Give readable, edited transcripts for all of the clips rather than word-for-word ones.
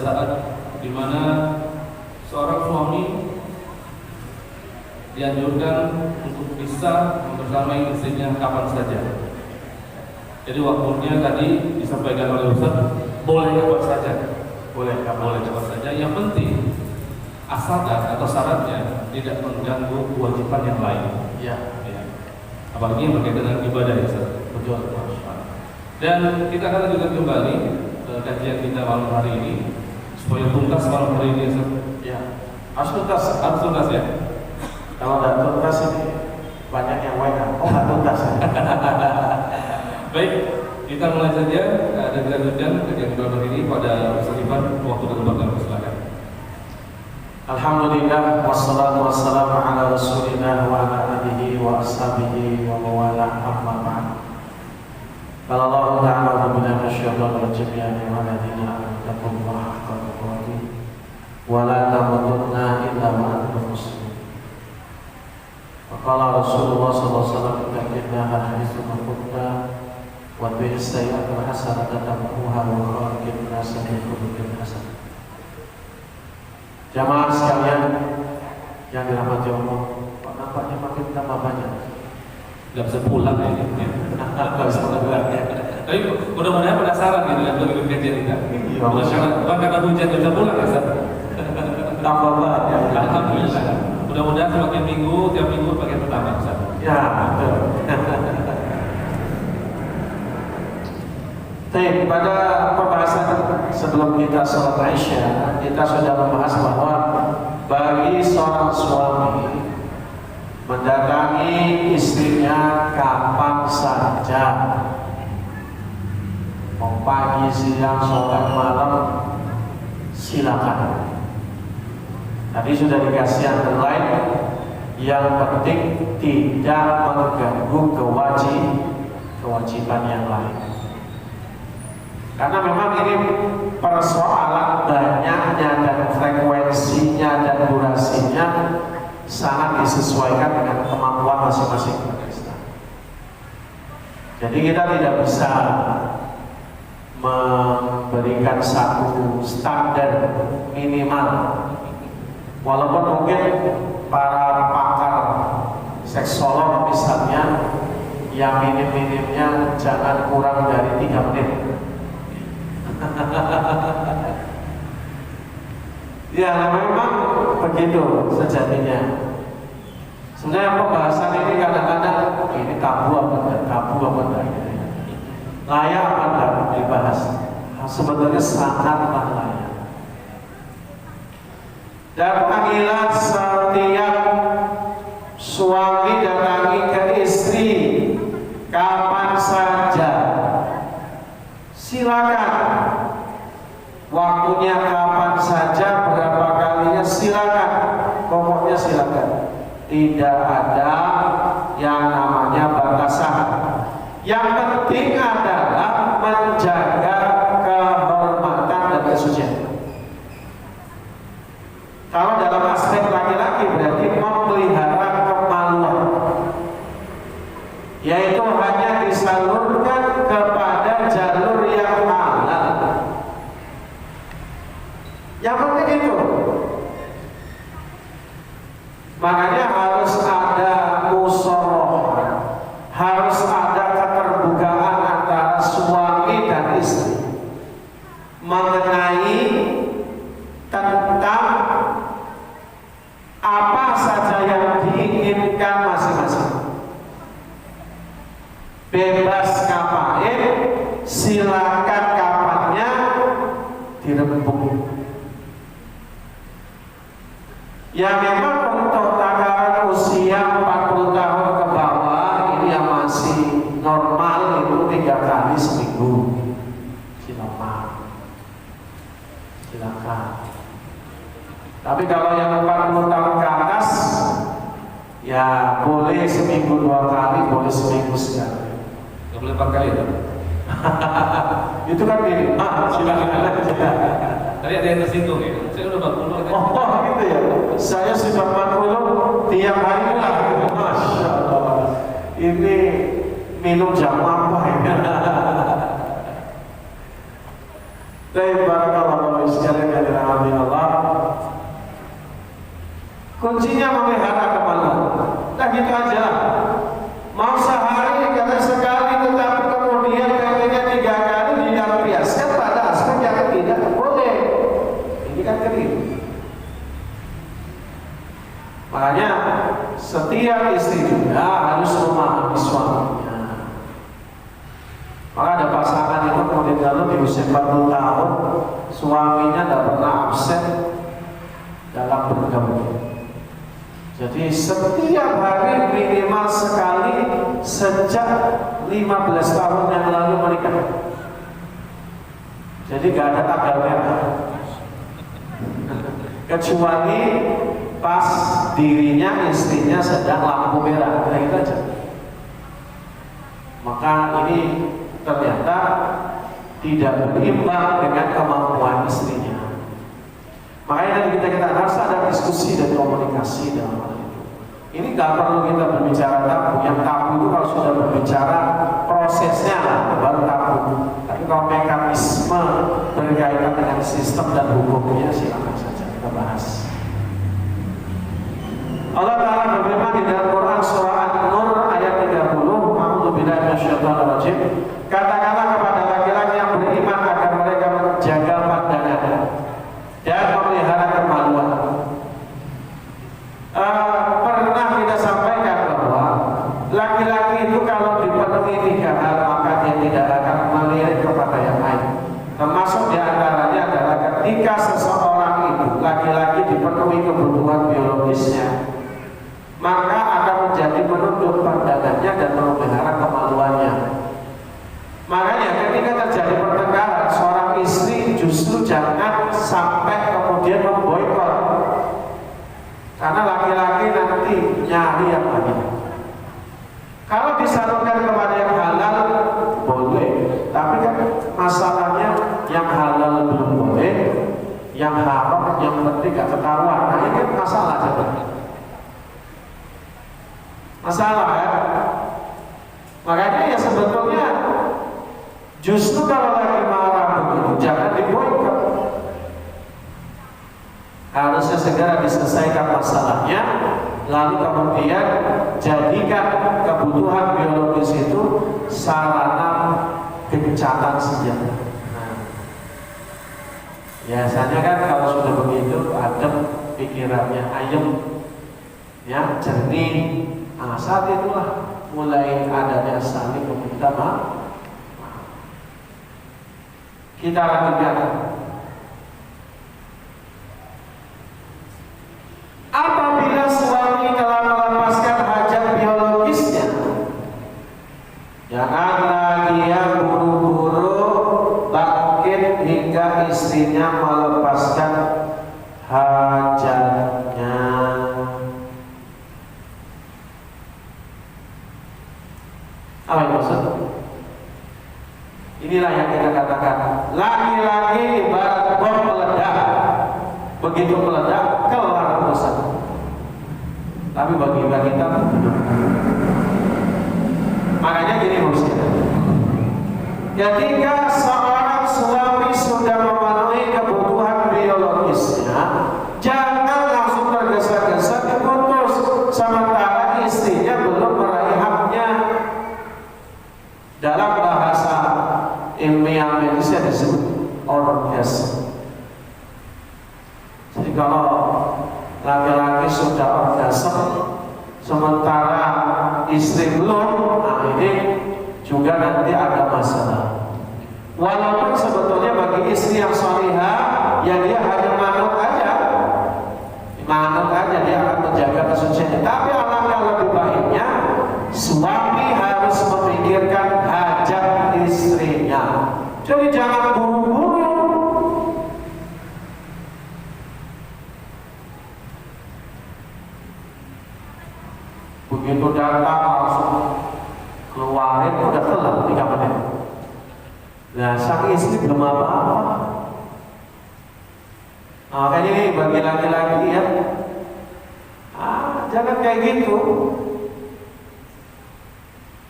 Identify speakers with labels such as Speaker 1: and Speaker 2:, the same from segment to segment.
Speaker 1: saat di mana seorang suami dianjurkan untuk bisa membersamai istrinya kapan saja. Jadi waktunya tadi disampaikan oleh Ustaz, boleh kapan saja, boleh kapan saja. Yang penting asalkan atau syaratnya tidak mengganggu kewajiban yang lain. Ya. Apalagi berkaitan dengan ibadah, ya Ustaz. Betul. Dan kita akan lanjutkan kembali kajian kita malam hari ini supaya tuntas malam hari ini, Ustaz. Ya. Harus tuntas ya.
Speaker 2: Kalau nggak tuntas ini banyak yang WA. Oh nggak tuntas ya.
Speaker 1: Baik, kita mulai saja dan kita lanjutkan kajian malam hari ini pada Ustaz Ivan. Waktu dan tempat silakan.
Speaker 2: Alhamdulillah wassalatu wassalamu ala rasulillah wa ala alihi wa ashabihi wa mawalah amma ba'd. Qala Allah ta'ala wa billahi minasyaitonir rajim ya ayyuhalladzina amanu taqullaha haqqa tuqatih wa la tamutunna illa wa antum muslimun. Wa qala Rasulullah sallallahu alaihi wasallam ittaqillaha haitsu ma kunta wa bis sayyi'atil hasanata tamhuha wa khaliqin nasa bi khuluqin hasan. Jamaah sekalian yang dirahmati Allah, kok nampaknya makin tambah banyak.
Speaker 1: Gak bisa pulang ya ini. Gak bisa pulang ya. Tapi mudah-mudahan penasaran gitu kan bagi kajian kita. Bukan karena hujan gak bisa pulang ya Ustaz.
Speaker 2: Tambah banyak.
Speaker 1: Alhamdulillah. Mudah-mudahan semakin minggu, tiap minggu makin bertambah Ustaz.
Speaker 2: Ya betul. Baik, pada pembahasan sebelum kita sholat Aisyah, kita sudah membahas bahwa bagi seorang suami mendatangi istrinya kapan saja, mau pagi, siang, sore, malam, silakan. Tadi sudah dikasih underline, yang penting tidak mengganggu kewajiban yang lain. Karena memang ini persoalan banyaknya dan frekuensinya dan durasinya sangat disesuaikan dengan kemampuan masing-masing. Jadi kita tidak bisa memberikan satu standar minimal. Walaupun mungkin para pakar seksolog misalnya yang minim-minimnya jangan kurang dari 3 menit. Ya memang begitu sejatinya. Sebenarnya pembahasan ini kadang-kadang ini tabu apa enggak, layak apa enggak dibahas. Sebetulnya sangatlah layak. Dan panggilan setiap suami datangi ke istri kapan saja, silakan. Waktunya kapan saja, berapa kalinya silakan. Pokoknya silakan. Tidak ada yang namanya batasan. Yang penting adalah menjaga kehormatan dan kesucian. Kalau dalam aspek laki-laki berarti memelihara kemaluan, yaitu hanya disalurkan kepada jalur yang halal. Yang penting itu. Makanya harus ada musyawarah, harus ada keterbukaan antara suami dan istri mengenai tentang apa saja yang diinginkan masing-masing. Bebas kapan, silakan kapannya dirembuk. Ya memang untuk takaran usia 40 tahun ke bawah ini yang masih normal itu 3 kali seminggu. Silakan. Tapi kalau yang 40 tahun ke atas, ya boleh seminggu 2 kali, boleh seminggu sekali.
Speaker 1: Gak boleh 4 kali ya?
Speaker 2: Itu kan ini. Silakan.
Speaker 1: Tadi ada yang tersinggung ya? Saya udah 40.
Speaker 2: Oh gitu ya? Saya sudah 40 tiap hari pulang. Masya Allah. Ini minum jamu apa ya? Baik, barakallahu Bapak sekalian yang dirahmati Allah, kuncinya memelihara kemaluan. Nah gitu aja. Mau sehari kata sekali, tetapi kemudian pengennya 3 kali dilampiaskan pada aspek yang tidak boleh. Ini kan keliru. Makanya setiap istri juga harus memahami suaminya. Maka ada pasangan itu kemudian kalau di usia 40 tahun suaminya tidak pernah absen dalam bergaul. Jadi setiap hari minimal sekali sejak 15 tahun yang lalu menikah. Jadi gak ada tanggal merah. Kecuali pas dirinya istrinya sedang lampu merah, kayak gitu aja. Maka ini ternyata tidak berimbang dengan kemampuan istrinya. Makanya dari kita harus ada diskusi dan komunikasi dalam hal itu. Ini gak perlu kita berbicara tabu. Yang tabu itu kalau sudah berbicara prosesnya baru tabu. Tapi kalau mekanisme berkaitan dengan sistem dan hukumnya silakan saja kita bahas. Allah Ta'ala berfirman di dalam Quran surah An-Nur ayat 30, A'udzubillahi minasyaitonir rajim. Katakanlah kepada laki-laki yang beriman agar mereka menjaga pandangan dan memelihara kemaluan. Pernah kita sampaikan bahwa laki-laki itu kalau dipenuhi 3 hal maka dia tidak akan melirik kepada yang lain. Termasuk diantaranya adalah ketika seseorang itu laki-laki dipenuhi kebutuhan biologisnya, maka akan menjadi menutup pandangannya dan memelihara kemaluannya. Makanya ketika terjadi pertengkaran, seorang istri justru jangan sampai kemudian memboikot, karena laki-laki nanti nyari yang banyak. Kalau disalurkan kepada yang halal boleh, tapi kan masalahnya yang halal belum boleh, yang haram yang penting gak ketahuan. Nah ini masalah aja. Masalah ya. Makanya ya sebetulnya justru kalau lagi marah begitu jangan diboikot. Harusnya segera diselesaikan masalahnya, lalu kemudian jadikan kebutuhan biologis itu sarana gencatan senjata. Nah, biasanya kan kalau sudah begitu adem pikirannya, ayem, ya jernih. Nah, saat itulah mulai adanya saling meminta maaf. Kita lanjutkan. Apabila suami telah melepaskan hajat biologisnya, janganlah dia buru-buru bangkit hingga istrinya melepaskan hajatnya. Apa yang maksud? Inilah yang kita katakan, laki-laki ibarat bom meledak. Begitu meledak, kelar urusan. Tapi bagi kita makanya gini maksudnya, ketika seorang suami sudah memenuhi kebutuhan biologisnya, jangan langsung tergesa-gesa diputus sementara istrinya belum meraih haknya. Dalam bahasa ilmiah medisnya disebut orgasme. Jadi kalau laki-laki sudah orgasme sementara istri belum, nah ini juga nanti ada masalah. Walaupun sebetulnya bagi istri yang salihah, ya dia hanya manut aja, dia akan menjaga kesuciannya. Tapi alangkah lebih baiknya suami harus memikirkan hajat istrinya. Jadi jangan buru-buru. Begitu datang langsung keluarin, udah telat 3 menit. Nah, sang istri belum apa-apa. Makanya ini bagi laki-laki ya, jangan kayak gitu.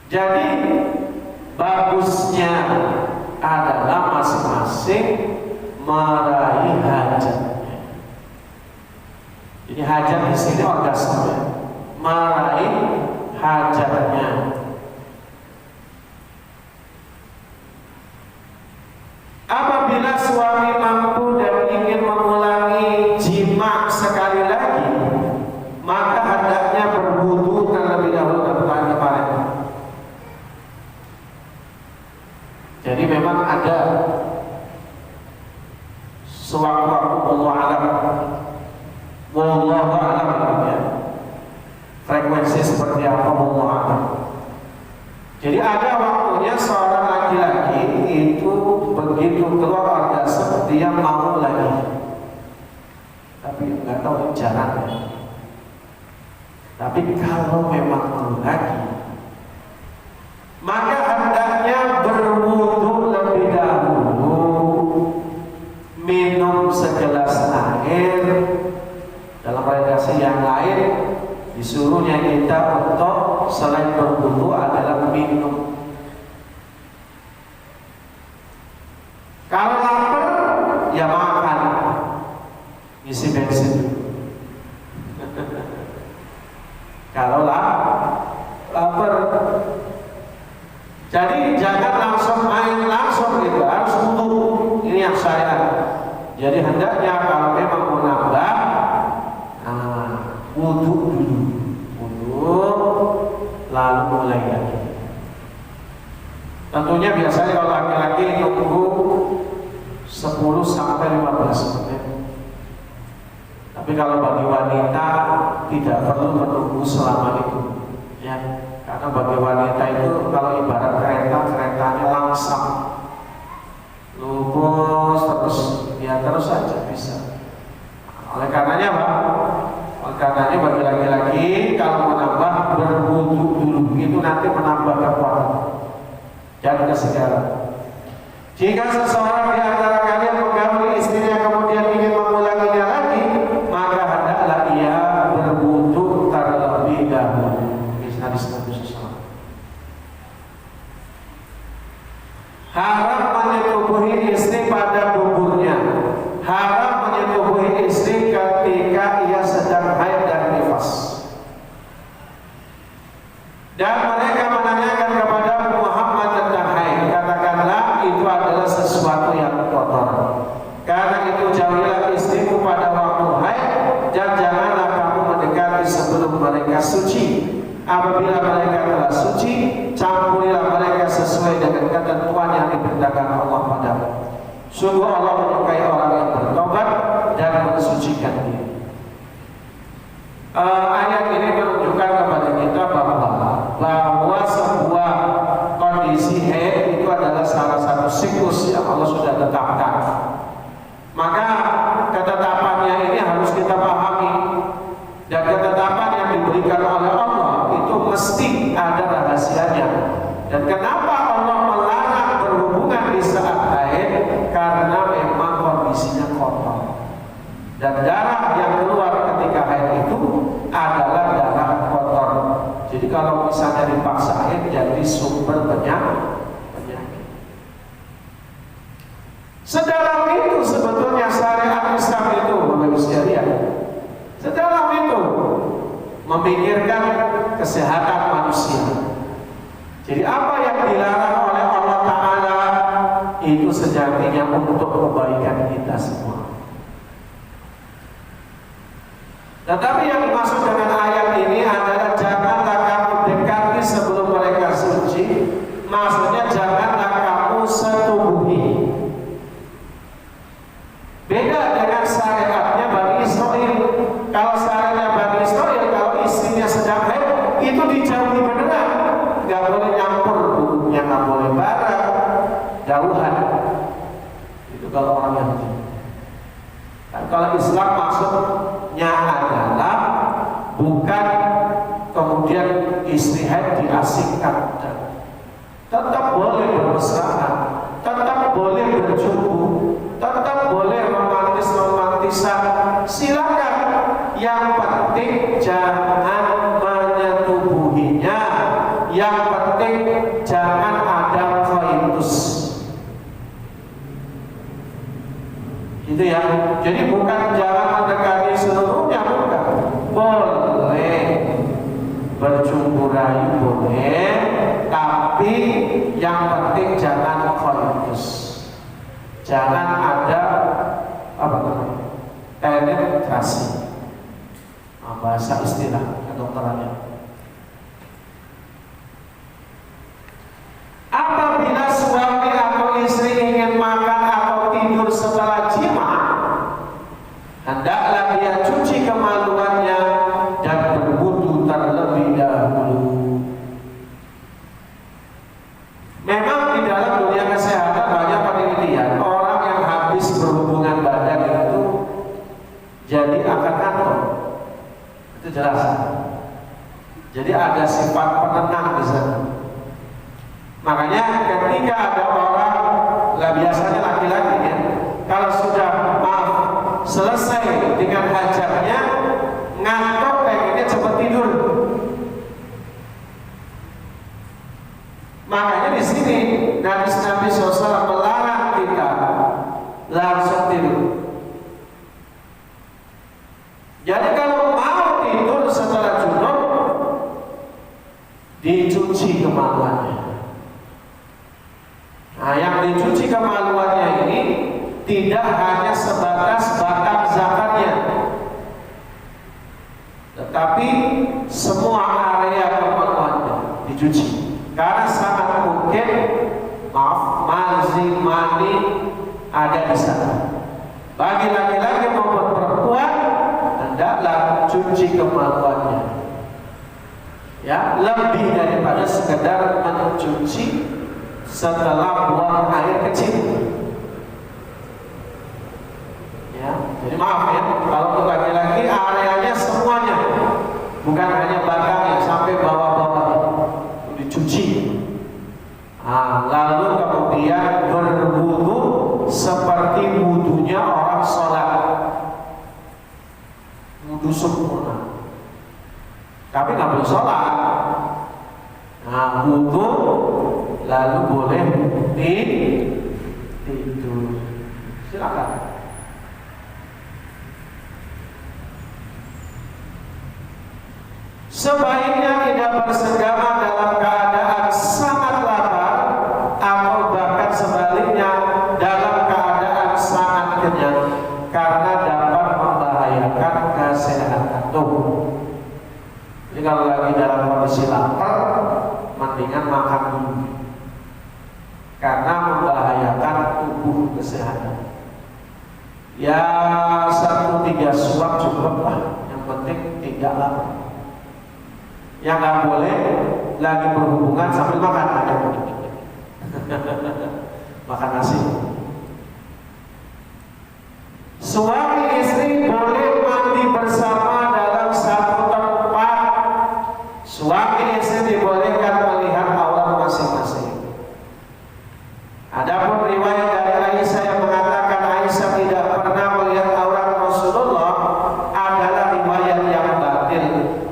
Speaker 2: Jadi bagusnya adalah masing-masing meraih hajatnya. Jadi hajat di sini orgasme, meraih hajatnya. Apabila suami mampu dan ingin mengulangi jima sekali lagi, maka hendaknya berwudu terlebih dahulu dan kemarin. Jadi memang ada sewaktu-waktu wallahu alam ya, frekuensi seperti apa wallahu alam. Jadi ada waktunya seorang laki-laki itu begitu keluar orgasme dia mau lagi, tapi nggak tahu caranya. Tapi kalau memang mau lagi, maka hendaknya berwudu lebih dahulu, minum segelas air. Dalam redaksi yang lain disuruhnya kita untuk selain berwudu adalah minum. Kalau lapar ya makan, isi bensin. Kalau lapar, jadi jangan langsung main langsung gitu, harus wudu. Ini yang saya. Jadi hendaknya kalau memang mau nambah, wudu dulu, wudu lalu mulai lagi. Tentunya biasanya kalau laki-laki nunggu 10 sampai 15 menit. Tapi kalau bagi wanita tidak perlu menunggu selama itu, ya. Karena bagi wanita itu kalau ibarat kereta, keretanya langsam, lurus terus, ya terus saja bisa. Oleh karenanya Pak, oleh karenanya bagi laki-laki kalau menambah berwudu dulu, itu nanti menambah kekuatan dan kesegaran. Jika seseorang di antara kalian menggauli istrinya kemudian ingin mengulanginya lagi, maka hendaklah ia berwudu terlebih dahulu. Hadis Nabi SAW. Haram menyetubuhi istri pada duburnya. Haram menyetubuhi istri ketika ia sedang haid dan nifas. Dan mereka menanyakan kepada Muhammad tentang haid. Katakanlah itu adalah sesuatu yang kotor. Karena itu jauhilah istrimu pada waktu haid dan janganlah kamu mendekati sebelum mereka suci. Apabila mereka telah suci, campurilah mereka sesuai dengan ketentuan yang diperintahkan Allah padamu. Sungguh Allah menyukai orang yang bertobat dan mensucikan diri. Ayat ini menunjukkan kepada kita bahwa sebuah kondisi haid itu adalah salah satu siklus yang Allah sudah tetapkan. Maka ketetapannya ini harus kita pahami, dan ketetapan yang diberikan oleh Allah itu mesti ada rahasianya. Dan kenapa Allah melarang berhubungan di saat haid? Karena memang kondisinya kotor. Dan darah yang keluar ketika haid itu adalah darah kotor. Jadi kalau misalnya dipaksa haid jadi sumber penyakit. Sedalam itu sebetulnya syariat Islam itu, Bapak Ibu sekalian. Sedalam itu memikirkan kesehatan manusia. Jadi apa yang dilarang oleh Allah Ta'ala itu sejatinya untuk kebaikan kita semua. Tetapi yang dimaksud dengan ayat ini adalah janganlah kamu dekati sebelum mereka suci. Maksudnya janganlah kamu setubuhi. Beda dengan syariatnya Bani Israel. Kalau syariatnya Bani Israel, kalau istrinya sedang haid itu dijauhi beneran, nggak boleh nyampur, duduknya nggak boleh bareng, jauhan. Itu kalau orang Yahudi. Dan kalau Islam maksudnya adalah bukan kemudian istri haid diasingkan, tetap boleh bermesraan, tetap boleh berjumpa, tetap boleh romantisan, silakan. Yang penting jangan menyetubuhinya. Yang penting jangan ada koitus. Jadi bukan jangan mendekati seluruhnya, bukan. Boleh berjumpa rayu, boleh, tapi yang penting jangan koitus, jangan ada apa namanya penetrasi, bahasa istilah kedokterannya. Apabila suami atau istri ingin makan atau tidur setelah jima, hendaklah dia cuci kemaluannya dan berwudu terlebih dahulu. Memang di dalam dunia kesehatan banyak penelitian, orang yang habis berhubungan badan itu jadi akan kantor. Itu jelas. Jadi ada sifat penenang di sana. Makanya ketika ada orang, nggak biasanya laki-laki ya, kalau sudah selesai dengan hajatnya, ngantuk pengennya cepat tidur. Makanya di sini Nabi SAW melarang kita langsung tidur. Jadi kalau mau tidur setelah junub, dicuci kemaluannya. Nah, yang dicuci kemaluannya ini tidak hanya sebatas batang zakarnya, tetapi semua area kemaluannya dicuci. Karena sangat mungkin, mani ada di sana. Bagi laki-laki maupun perempuan, hendaklah cuci kemaluannya. Ya, lebih daripada sekedar mencuci setelah buang air kecil. Ya, jadi maaf ya, kalau untuk laki-laki areanya semuanya, bukan hanya batangnya sampai bawah-bawah dicuci. Nah, lalu kemudian berwudu seperti wudunya orang sholat, wudu sempurna. Tapi nggak boleh sholat. Nah, wudu lalu boleh tidur. Silakan. Sebaiknya tidak bersenggama dalam keadaan sangat lapar atau bahkan sebaliknya dalam keadaan sangat kenyang, karena dapat membahayakan kesehatan tubuh. Jadi kalau lagi dalam kondisi lapar, mendingan makan dulu, karena membahayakan tubuh kesehatan. Ya 1-3 suap cukup lah, yang penting tidak lapar. Yang nggak boleh lagi berhubungan sambil makan, makan nasi. Suami istri boleh mandi bersama dalam satu tempat. Suami istri dibolehkan melihat aurat masing-masing. Adapun riwayat dari Aisyah yang mengatakan Aisyah tidak pernah melihat aurat Rasulullah adalah riwayat yang batil,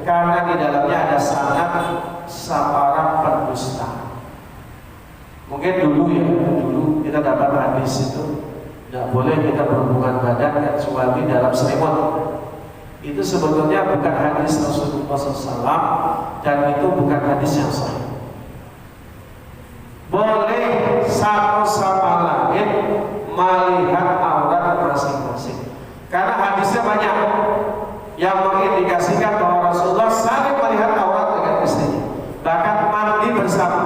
Speaker 2: karena di dalamnya ada sanad seorang pendusta. Mungkin dulu kita dapat hadis itu tidak boleh kita berhubungan badan kecuali dalam selimut. Itu sebetulnya bukan hadis Rasulullah SAW, dan itu bukan hadis yang sahih. Boleh satu sama lain melihat aurat masing-masing, karena hadisnya banyak yang mengindikasikan bahwa Rasulullah saling melihat aurat dengan istrinya, bahkan mandi bersama.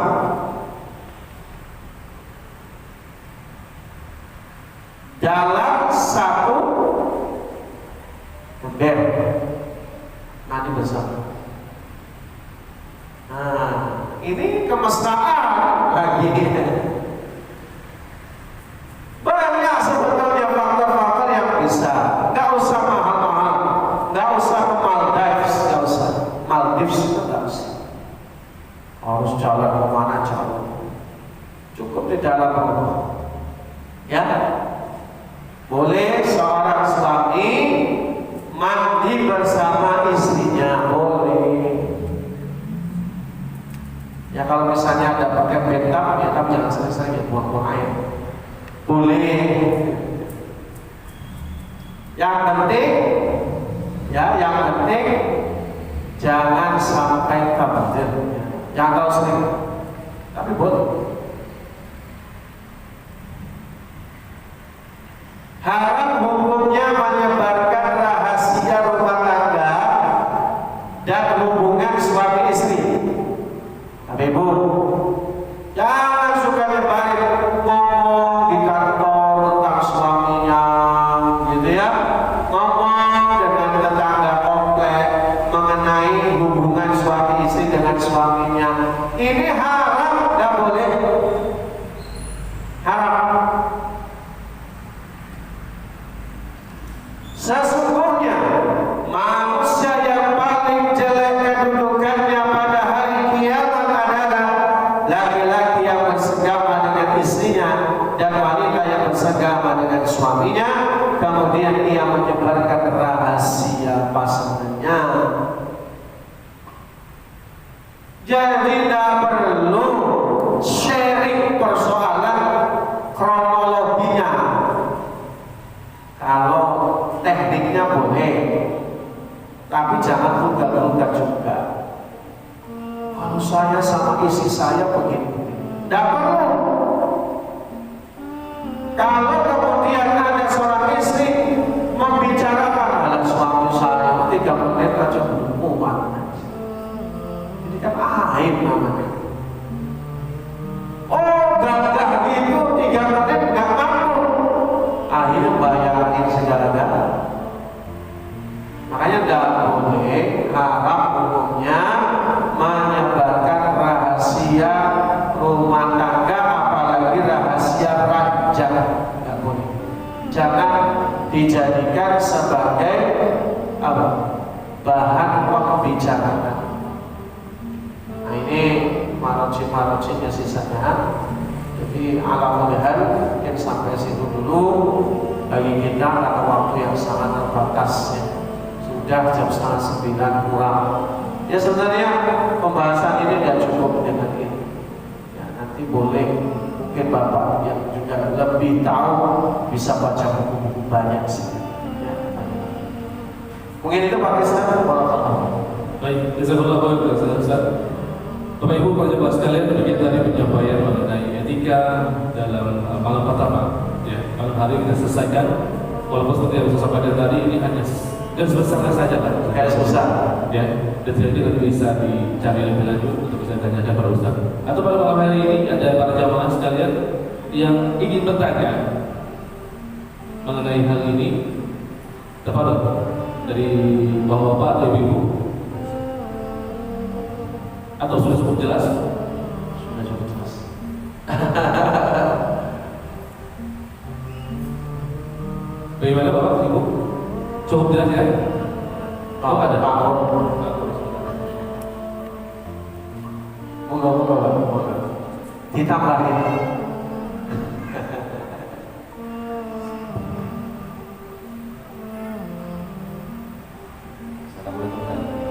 Speaker 2: Dalam satu bed, mandi bersama. Nah, ini kemesraan lagi. Banyak sebetulnya faktor-faktor yang bisa. Gak usah mahal-mahal, gak usah ke Maldives, gak usah. Maldives itu gak usah. Harus jalan kemana jalan, cukup di dalam rumah. Ya, boleh seorang suami mandi bersama istrinya, boleh. Ya kalau misalnya ada pakai bathtub, ya tapi jangan sering-sering ya buang-buang air. Boleh. Yang penting jangan sampai tabdir. Jangan terlalu sering. Tapi boleh. Haram hukumnya menyebarkan rahasia rumah tangga dan hubungan suami istri. Tapi ibu, jangan suka nyebarin ngomong di kantor tentang suaminya, gitu ya. Ngomong dengan tetangga komplek mengenai hubungan suami istri dengan suaminya. Ini haram, tidak boleh. Haram. Sesungguhnya manusia yang paling jelek kedudukannya pada hari kiamat adalah laki-laki yang bersenggama dengan istrinya dan wanita yang bersenggama dengan suaminya, kemudian ia menyebarkan rahasia pasangannya. Jadi tidak perlu sharing persoalan kronologinya. Kalau tekniknya boleh, tapi jangan vulgar-vulgar juga. Kalau saya sama istri saya begini, tidak perlu. Kalau kemudian ada seorang istri membicarakan hal suami saya 3 menit aja belum muat, ini kan aib namanya. Oh, gagah itu 3 menit nggak mampu, akhirnya bayarin segala-gala. Makanya tidak boleh, haram hukumnya menyebarkan rahasia rumah tangga, apalagi rahasia raja. Tidak boleh. Jangan dijadikan sebagai bahan pembicaraan. Nah ini maroci-marocinya sisanya. Jadi alhamdulillah mungkin sampai situ dulu bagi kita karena waktu yang sangat terbatas ya. Sudah jam 8:30 kurang. Ya sebenarnya pembahasan ini tidak cukup dengan ini. Ya, nanti boleh mungkin Bapak yang juga lebih tahu bisa baca buku-buku banyak sih. Ya, mungkin itu Pak Krisna.
Speaker 1: Baik, jazakallahu khairan Ustaz. Bapak Ibu para jemaah sekalian, demikian tadi penyampaian mengenai etika dalam malam pertama. Ya, malam hari kita selesaikan. Walaupun seperti yang saya sampaikan tadi, ini hanya garis besarnya saja kan?
Speaker 2: Garis besar.
Speaker 1: Ya, detailnya nanti bisa dicari lebih lanjut untuk bisa tanyakan pada Ustaz. Atau pada malam hari ini ada para jamaah sekalian yang ingin bertanya mengenai hal ini, tafadhol dari bapak-bapak, ibu-ibu. Atau sudah cukup jelas?
Speaker 2: Sudah cukup jelas.
Speaker 1: Bagaimana Bapak, Ibu? Cukup jelas ya? Oh ada Pak.
Speaker 2: Moga-moga ditambahin.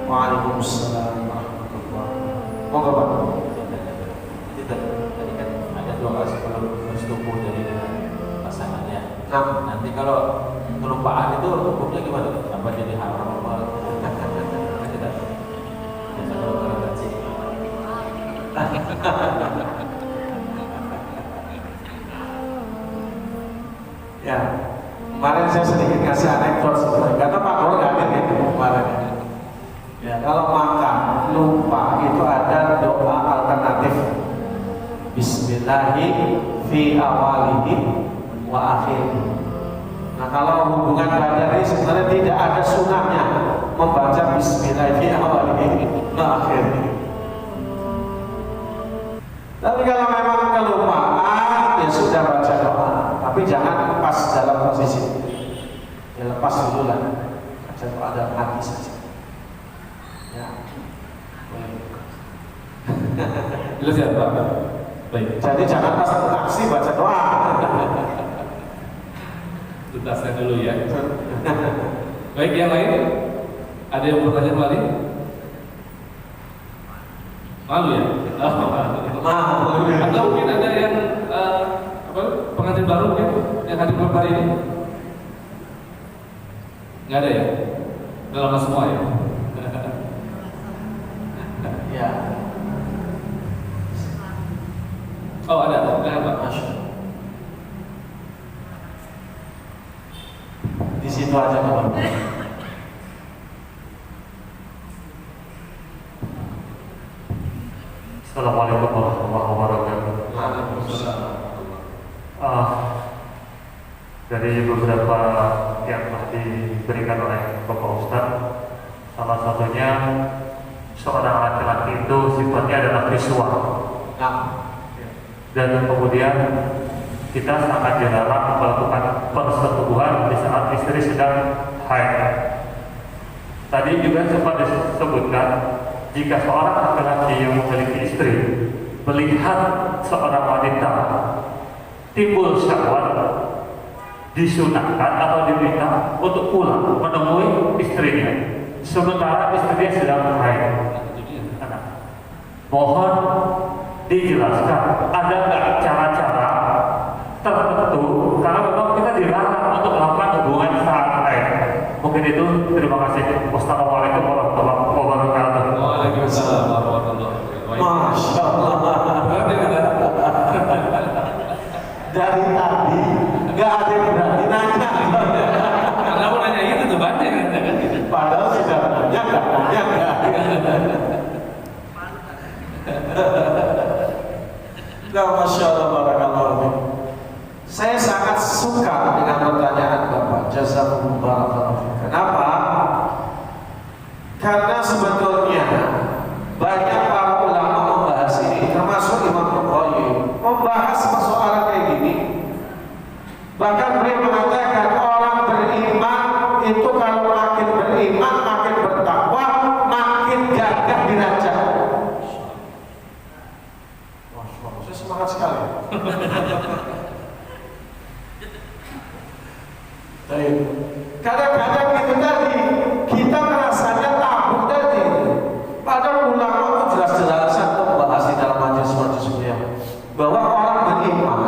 Speaker 2: Waalaikumsalam warahmatullahi wabarakatuh. Moga Pak.
Speaker 3: Tadi kan ada 2 kali sebelum bersetubuh dari pasangannya.
Speaker 2: Nah,
Speaker 3: Nanti kalau kelupaan itu hukumnya gimana? Apa jadi haram apa? Tidak. Kalau kaji.
Speaker 2: ya kemarin saya sedikit kasih anekdot sebenarnya. Karena Pak Guru nggak ada gitu kemarin. Ya kalau makan lupa itu ada doa alternatif. Bismillahi fi awalihi wa akhirih. Nah kalau hubungan badan ini sebenarnya tidak ada sunahnya membaca Bismillahi fi awalihi wa akhirih. Tapi kalau memang kelupaan ya sudah baca doa, tapi jangan pas dalam posisi. Ya lepas dulu lah, baca doa dalam hati saja. Ya.
Speaker 1: Jelas ya Pak? Baik.
Speaker 2: Jadi jangan pas taksi baca doa.
Speaker 1: Tuntaskan dulu ya. Baik, yang lain? Ada yang bertanya kembali? Malu ya?
Speaker 2: Malu ya.
Speaker 1: Atau mungkin ada yang pengantin baru mungkin yang hadir pada hari ini? Nggak ada ya? Udah lama semua ya?
Speaker 2: Ya.
Speaker 1: Oh ada, Pak.
Speaker 2: Masya Allah. Di situ aja Bapak.
Speaker 4: Assalamualaikum warahmatullahi wabarakatuh.
Speaker 1: Waalaikumsalam.
Speaker 4: Dari beberapa yang telah diberikan oleh Bapak Ustadz, salah satunya seorang laki-laki itu sifatnya adalah visual,
Speaker 2: Nah,
Speaker 4: dan kemudian kita sangat dilarang melakukan persetubuhan di saat istri sedang haid. Tadi juga sempat disebutkan, jika seorang laki-laki yang memiliki istri melihat seorang wanita timbul syahwat, disunahkan atau diminta untuk pulang menemui istrinya sementara istrinya sedang haid. Mohon dijelaskan, ada nggak cara-cara tertentu, karena memang kita dilarang untuk melakukan hubungan saat haid. Mungkin itu. Terima kasih. Wassalamualaikum warahmatullahi wabarakatuh.
Speaker 1: Waalaikumsalam warahmatullahi wabarakatuh.
Speaker 2: Masya Allah. Dari tadi nggak ada yang berani nanya.
Speaker 1: Kenapa nanya itu tuh banyak kan?
Speaker 2: Padahal sudah nanya nggak nanya nggak. Nah, Masya Allah, barakallahu. Saya sangat suka dengan pertanyaan Bapak. Jazakumullah barakallahu. Kenapa? Karena sebetulnya banyak para ulama membahas ini, termasuk Imam Bukhari, membahas persoalan kayak gini. Bahkan beliau mengatakan orang beriman itu kalau makin beriman, makin bertakwa, makin gagah dirajah. Masya Allah, saya semangat sekali. Kadang-kadang itu tadi kita merasanya tabu tadi. Padahal ulama itu jelas-jelasan membahas di dalam majelis-majelis beliau bahwa orang beriman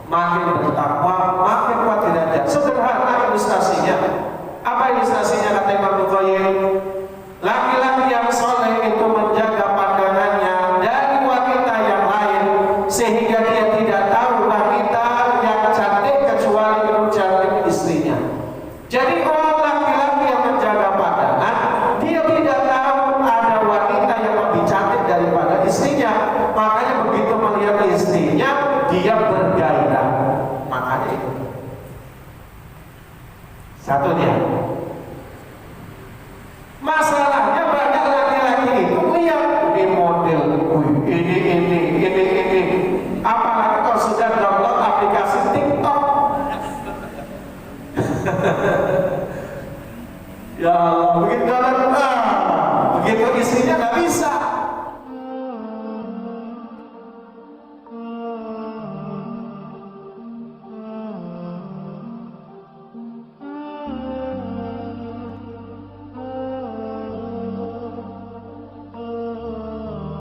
Speaker 2: makin bertakwa, makin kuat derajat. Sederhana ilustrasinya. Apa ilustrasinya kata Imam Bukhari? Laki-laki yang soleh itu menjaga pandangannya dari wanita yang lain sehingga dia tidak tahu wanita yang cantik kecuali yang cantik istrinya. Jadi orang laki-laki yang menjaga pandangan, dia tidak tahu ada wanita yang lebih cantik daripada istrinya. Makanya begitu melihat istrinya, dia bergairah. Makanya itu. Satu dia.